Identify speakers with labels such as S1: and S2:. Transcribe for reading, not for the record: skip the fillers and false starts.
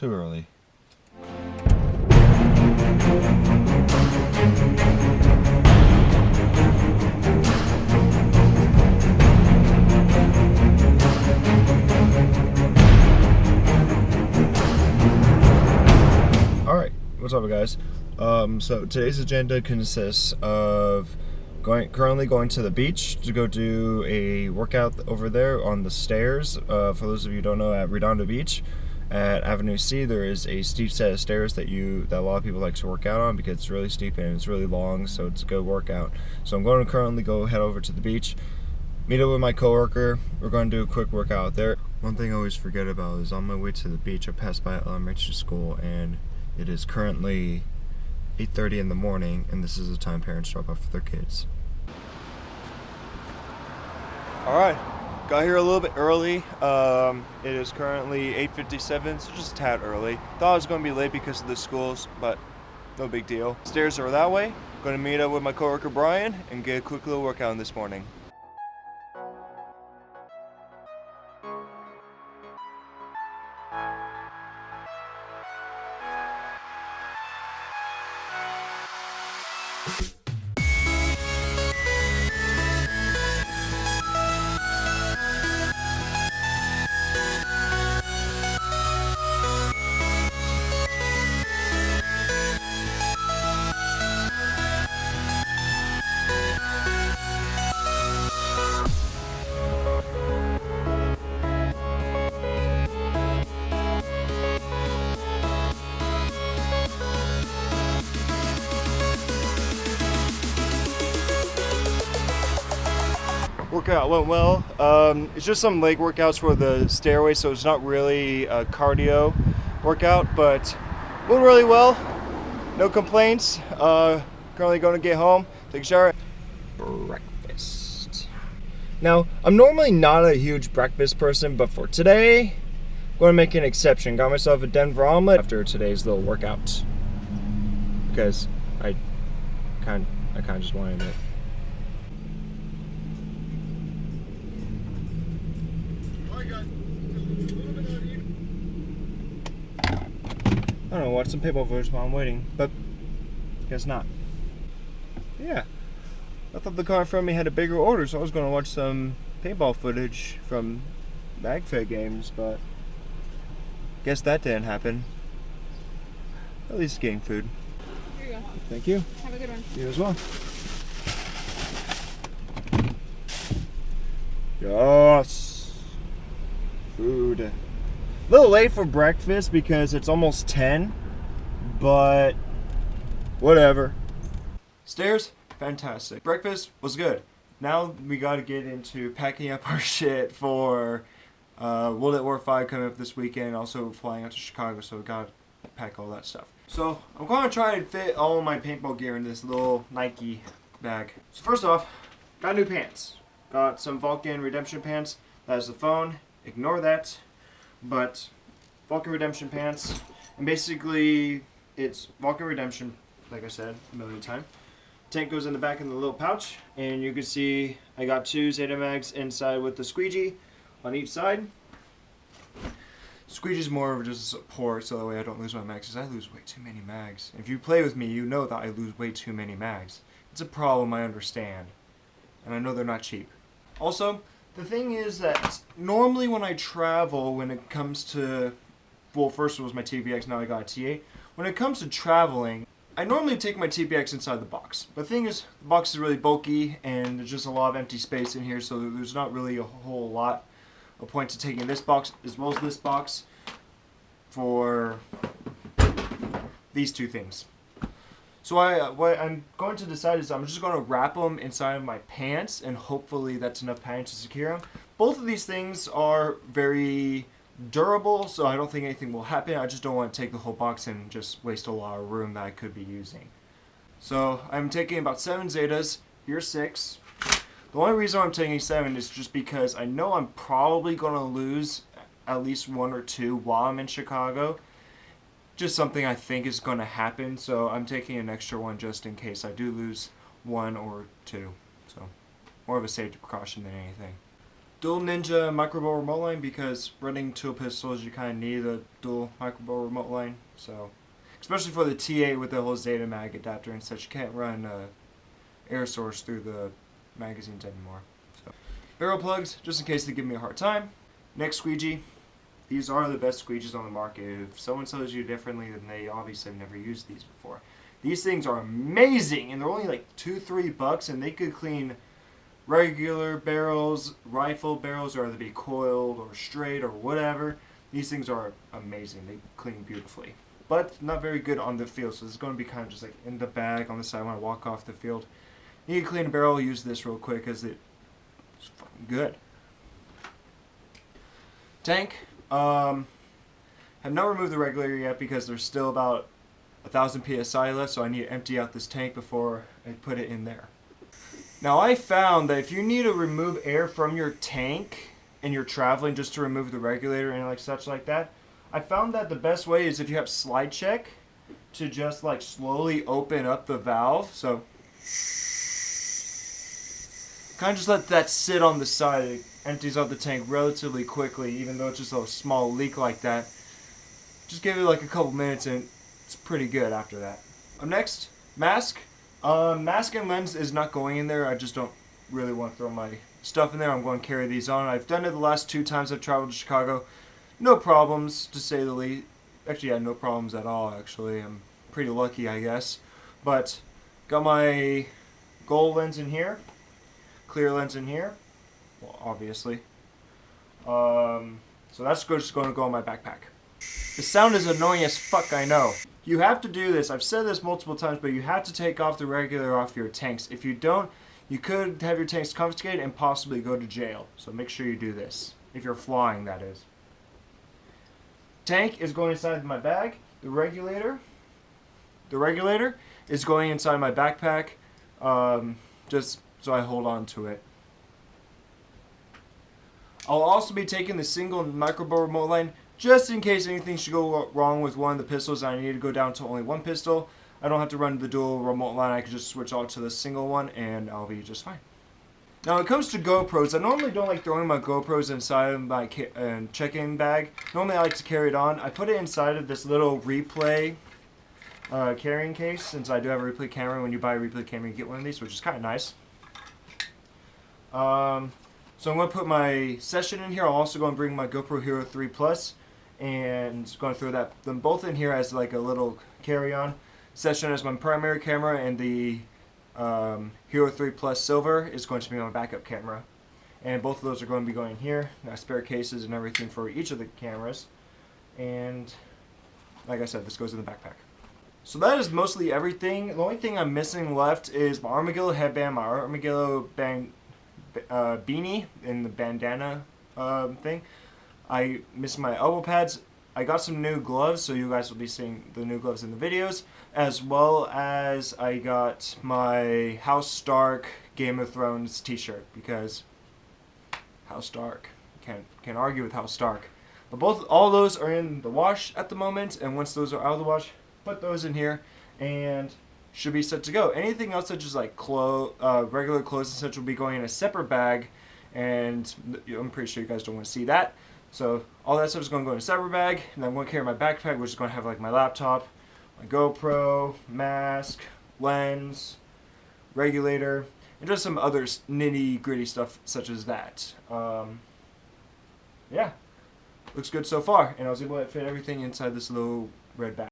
S1: too early. Alright, what's up guys? So today's agenda consists of currently going to the beach to go do a workout over there on the stairs. For those of you who don't know, at Redondo Beach at Avenue C, there is a steep set of stairs that a lot of people like to work out on because it's really steep and it's really long, so it's a good workout. So I'm going to currently head over to the beach, meet up with my coworker. We're going to do a quick workout out there. One thing I always forget about is on my way to the beach, I passed by elementary school and it is currently 8:30 in the morning, and this is the time parents drop off their kids. Alright, got here a little bit early. It is currently 8:57, so just a tad early. Thought I was going to be late because of the schools, but no big deal. Stairs are that way. Going to meet up with my coworker Brian and get a quick little workout in this morning. Workout went well. It's just some leg workouts for the stairway, so it's not really a cardio workout, but went really well. No complaints. Currently going to get home, take a shower. Breakfast. Now, I'm normally not a huge breakfast person, but for today, I'm going to make an exception. Got myself a Denver omelet after today's little workout because I kind of just wanted it. I don't know, watch some paintball footage while I'm waiting, but guess not. Yeah, I thought the car in front of me had a bigger order, so I was going to watch some paintball footage from MFOG games, but guess that didn't happen. At least getting food.
S2: Here you go.
S1: Thank you.
S2: Have a good one.
S1: You as well. Yes. Food. A little late for breakfast because it's almost 10, but whatever. Stairs, fantastic. Breakfast was good. Now we got to get into packing up our shit for World at War 5 coming up this weekend, also flying out to Chicago, so we got to pack all that stuff. So I'm going to try and fit all my paintball gear in this little Nike bag. So first off, got new pants. Got some Vulcan Redemption pants. That's the phone. Ignore that. But Vulcan Redemption pants, and basically it's Vulcan Redemption, like I said a million times. Tank goes in the back in the little pouch, and you can see I got 2 Zeta mags inside with the squeegee on each side. Squeegee's more of just a support, so that way I don't lose my mags, because I lose way too many mags. If you play with me, you know that I lose way too many mags. It's a problem, I understand, and I know they're not cheap. Also, the thing is that normally when I travel, when it comes to, well, first it was my TPX, now I got a T8. When it comes to traveling, I normally take my TPX inside the box. But the thing is, the box is really bulky and there's just a lot of empty space in here, so there's not really a whole lot of point to taking this box as well as this box for these two things. So what I'm going to decide is I'm just going to wrap them inside of my pants, and hopefully that's enough padding to secure them. Both of these things are very durable, so I don't think anything will happen. I just don't want to take the whole box and just waste a lot of room that I could be using. So I'm taking about 7 Zetas. Here's 6. The only reason I'm taking 7 is just because I know I'm probably going to lose at least 1 or 2 while I'm in Chicago. Just something I think is going to happen, so I'm taking an extra one just in case I do lose 1 or 2. So, more of a safety precaution than anything. dual Ninja micro bow remote line because running two pistols you kind of need a dual micro bow remote line. So, especially for the T8 with the whole Zeta mag adapter and such, you can't run air source through the magazines anymore. So, barrel plugs, just in case they give me a hard time. Next squeegee. These are the best squeegees on the market. If someone tells you differently, then they obviously have never used these before. These things are amazing, and they're only like $2-3, and they could clean regular barrels, rifle barrels, whether they be coiled or straight or whatever. These things are amazing. They clean beautifully, but not very good on the field. So this is going to be kind of just like in the bag on the side when I walk off the field. You can clean a barrel. Use this real quick because it's fucking good. Tank. Have not removed the regulator yet because there's still about 1,000 psi left, so I need to empty out this tank before I put it in there. Now I found that if you need to remove air from your tank and you're traveling just to remove the regulator and like such like that, I found that the best way is if you have slide check to just like slowly open up the valve. So kind of just let that sit on the side. It empties out the tank relatively quickly, even though it's just a small leak like that. Just give it like a couple minutes and it's pretty good after that. Up next, mask. Mask and lens is not going in there. I just don't really want to throw my stuff in there. I'm going to carry these on. I've done it the last 2 times I've traveled to Chicago. No problems, to say the least. Actually, yeah, no problems at all, actually. I'm pretty lucky, I guess. But, got my gold lens in here. Clear lens in here. Well, obviously. So that's just going to go in my backpack. The sound is annoying as fuck, I know. You have to do this. I've said this multiple times, but you have to take off the regulator off your tanks. If you don't, you could have your tanks confiscated and possibly go to jail. So make sure you do this. If you're flying, that is. Tank is going inside my bag. The regulator is going inside my backpack, just so I hold on to it. I'll also be taking the single micro bow remote line just in case anything should go wrong with one of the pistols and I need to go down to only one pistol. I don't have to run the dual remote line. I can just switch out to the single one and I'll be just fine. Now when it comes to GoPros, I normally don't like throwing my GoPros inside of my check-in bag. Normally I like to carry it on. I put it inside of this little replay carrying case, since I do have a replay camera. When you buy a replay camera you get one of these, which is kind of nice. So I'm going to put my session in here. I'll also go and bring my GoPro Hero 3 Plus and going to throw them both in here as like a little carry-on. Session as my primary camera, and the Hero 3 Plus Silver is going to be my backup camera. And both of those are going to be going here. I have spare cases and everything for each of the cameras. And like I said, this goes in the backpack. So that is mostly everything. The only thing I'm missing left is my Armadillo headband, my Armadillo beanie, and the bandana thing. I missed my elbow pads. I got some new gloves, so you guys will be seeing the new gloves in the videos, as well as I got my House Stark Game of Thrones t-shirt, because House Stark, can't argue with House Stark. But all those are in the wash at the moment, and once those are out of the wash, put those in here and should be set to go. Anything else such as like regular clothes and such will be going in a separate bag, and I'm pretty sure you guys don't want to see that. So all that stuff is going to go in a separate bag, and I'm going to carry my backpack, which is going to have like my laptop, my GoPro, mask, lens, regulator, and just some other nitty-gritty stuff such as that. Yeah, looks good so far, and I was able to fit everything inside this little red bag.